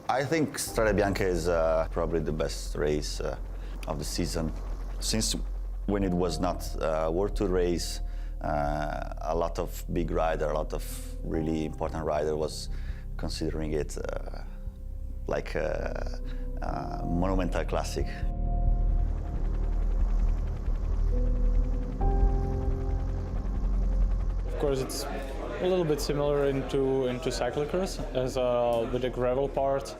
I think Strade Bianche is probably the best race of the season. Since when it was not a World Tour race, a lot of big rider, a lot of really important rider was considering it like a monumental classic. Of course, it's a little bit similar into cyclocross as with the gravel part,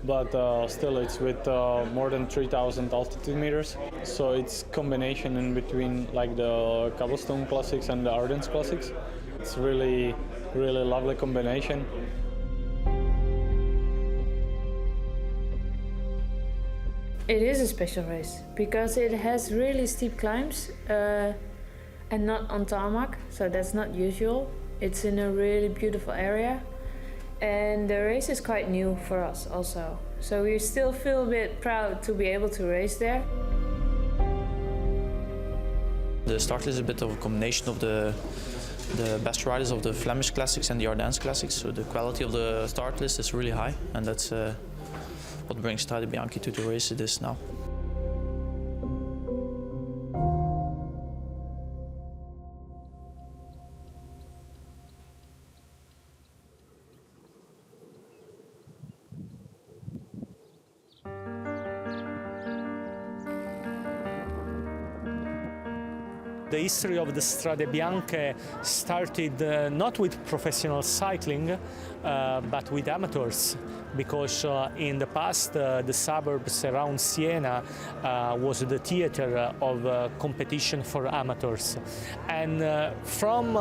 but still it's with more than 3,000 altitude meters. So it's combination in between like the cobblestone classics and the Ardennes classics. It's really lovely combination. It is a special race because it has really steep climbs and not on tarmac, so that's not usual. It's in a really beautiful area, and the race is quite new for us also. So we still feel a bit proud to be able to race there. The start is a bit of a combination of the best riders of the Flemish Classics and the Ardennes Classics, so the quality of the start list is really high, and that's what brings Strade Bianche to the race it is now. The history of the Strade Bianche started not with professional cycling, but with amateurs, because in the past the suburbs around Siena was the theater of competition for amateurs. And from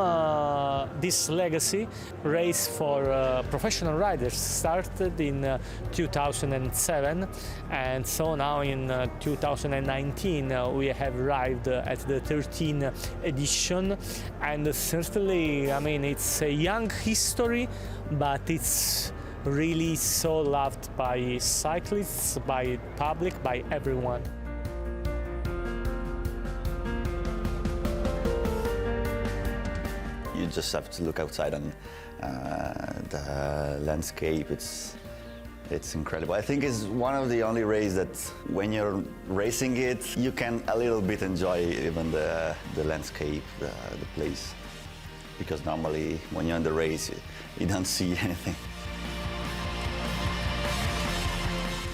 this legacy, race for professional riders started in 2007, and so now in 2019 we have arrived at the 13th edition, and certainly, I mean, it's a young history, but it's really so loved by cyclists, by public, by everyone. You just have to look outside and the landscape, it's incredible. I think it's one of the only races that when you're racing it, you can a little bit enjoy even the landscape, the place. Because normally when you're in the race, you don't see anything.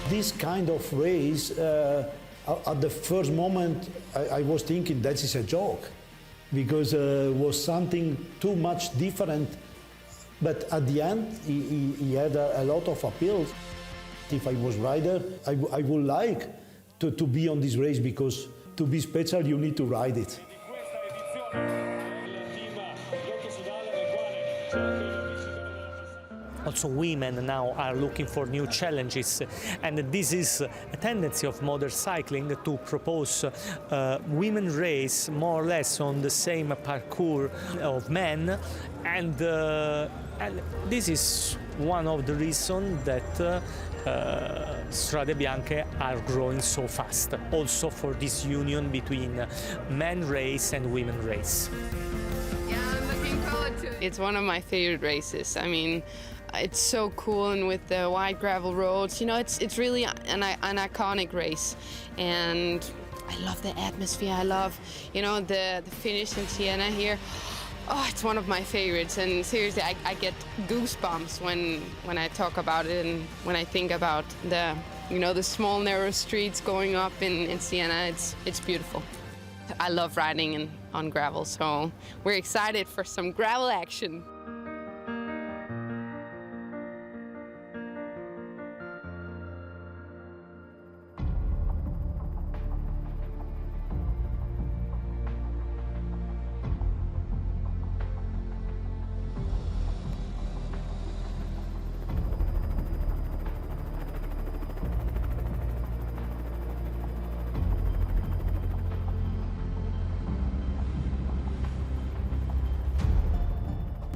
This kind of race, at the first moment, I was thinking that is a joke, because it was something too much different. But at the end, he had a lot of appeal. If I was rider, I would like to be on this race, because to be special, you need to ride it. Also, women now are looking for new challenges, and this is a tendency of modern cycling to propose women race more or less on the same parcours of men, and this is one of the reasons that Strade Bianche are growing so fast, also for this union between men race and women race. Yeah, I'm looking forward to it. It's one of my favorite races. I mean, it's so cool, and with the wide gravel roads, you know, it's really an iconic race, and I love the atmosphere. I love, you know, the finish in Siena here. Oh, it's one of my favorites, and seriously, I get goosebumps when I talk about it and when I think about the, you know, the small narrow streets going up in Siena. It's beautiful. I love riding on gravel, so we're excited for some gravel action.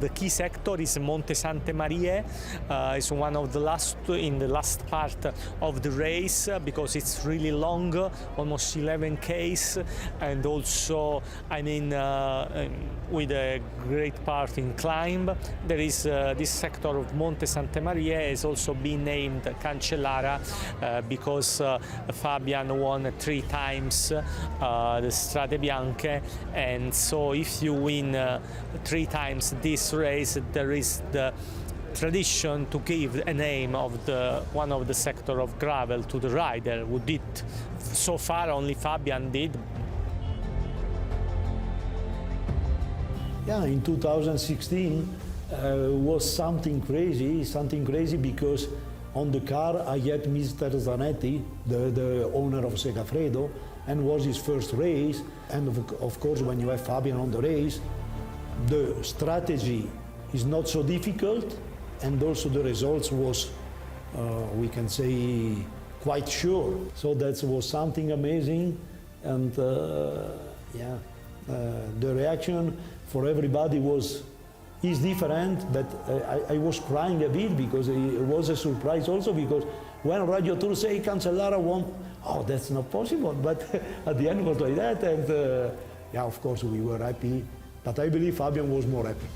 The key sector is Monte Sante Marie. It's one of the last in the last part of the race because it's really long, almost 11 Ks, and also, I mean, with a great part in climb. There is this sector of Monte Sante Marie has also been named Cancellara because Fabian won 3 times the Strade Bianche, and so if you win 3 times this race, there is the tradition to give a name of one of the sector of gravel to the rider who did. So far only Fabian did. Yeah, in 2016 was something crazy because on the car I had Mr. Zanetti, the owner of Segafredo, and was his first race. And of course, when you have Fabian on the race, the strategy is not so difficult, and also the results was, we can say, quite sure. So that was something amazing, and yeah, the reaction for everybody is different, but I was crying a bit because it was a surprise also, because when Radio Tour say Cancellara won, oh, that's not possible, but at the end it was like that, and yeah, of course we were happy, but I believe Fabian was more happy.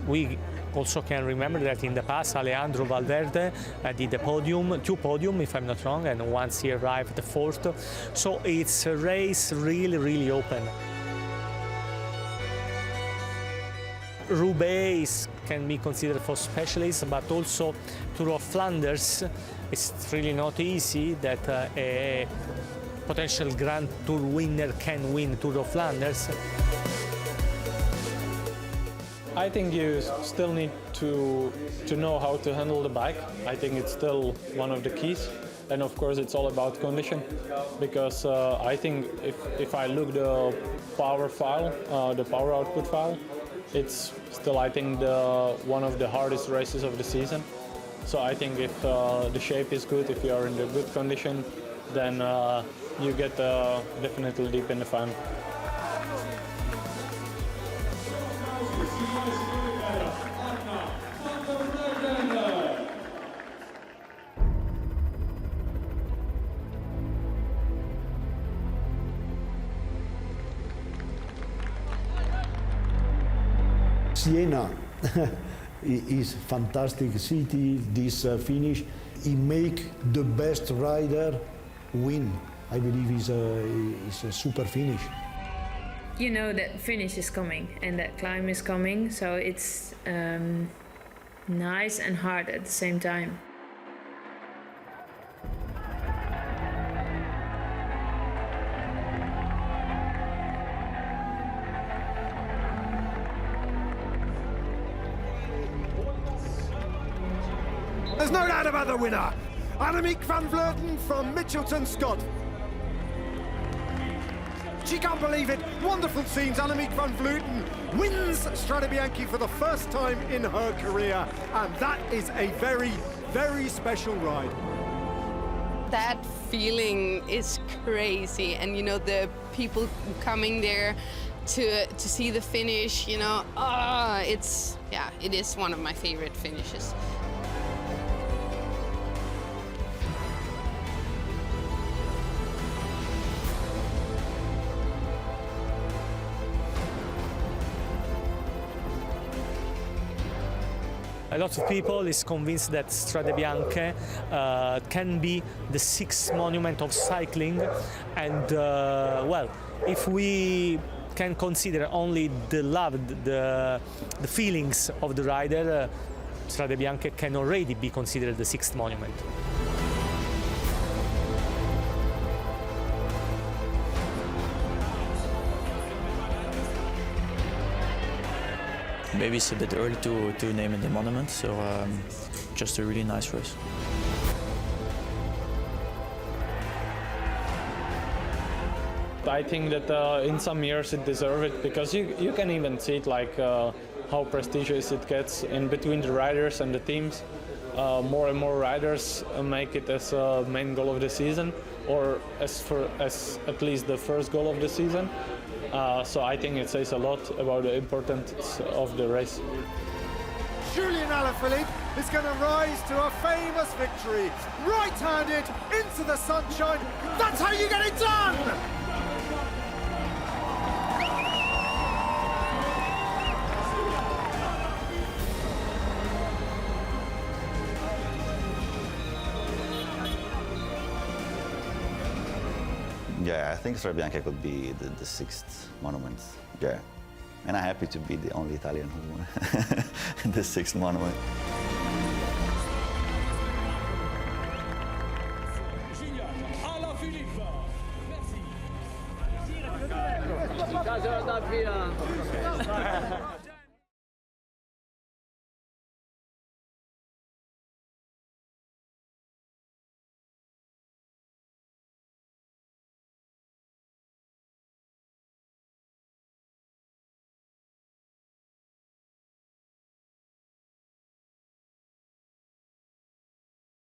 We also can remember that in the past Alejandro Valverde did a podium, 2 podiums if I'm not wrong, and once he arrived 4th. So it's a race really open. Roubaix can be considered for specialists, but also Tour of Flanders. It's really not easy that a potential Grand Tour winner can win Tour of Flanders. I think you still need to know how to handle the bike. I think it's still one of the keys. And of course it's all about condition, because I think if I look the power file, the power output file, it's still, I think, one of the hardest races of the season. So I think if the shape is good, if you are in the good condition, then you get definitely deep in the final. Siena is fantastic city. This finish, it make the best rider win. I believe is a super finish. You know that finish is coming and that climb is coming, so it's nice and hard at the same time. There's no doubt about the winner, Annemiek van Vleuten from Mitchelton, Scott. She can't believe it. Wonderful scenes. Annemiek van Vleuten wins Strade Bianche for the first time in her career, and that is a very special ride. That feeling is crazy, and you know, the people coming there to see the finish, you know, it is one of my favorite finishes. A lot of people is convinced that Strade Bianche can be the 6th monument of cycling, and well, if we can consider only the love, the feelings of the rider, Strade Bianche can already be considered the 6th monument. Maybe it's a bit early to name it the monument, so just a really nice race. I think that in some years it deserves it, because you can even see it like how prestigious it gets in between the riders and the teams. More and more riders make it as a main goal of the season, or as at least the first goal of the season. So I think it says a lot about the importance of the race. Julian Alaphilippe is going to rise to a famous victory. Right-handed into the sunshine. That's how you get it done! Yeah, I think Strade Bianche could be the sixth monument. Yeah. And I'm happy to be the only Italian who won the sixth monument. Alaphilippe, merci.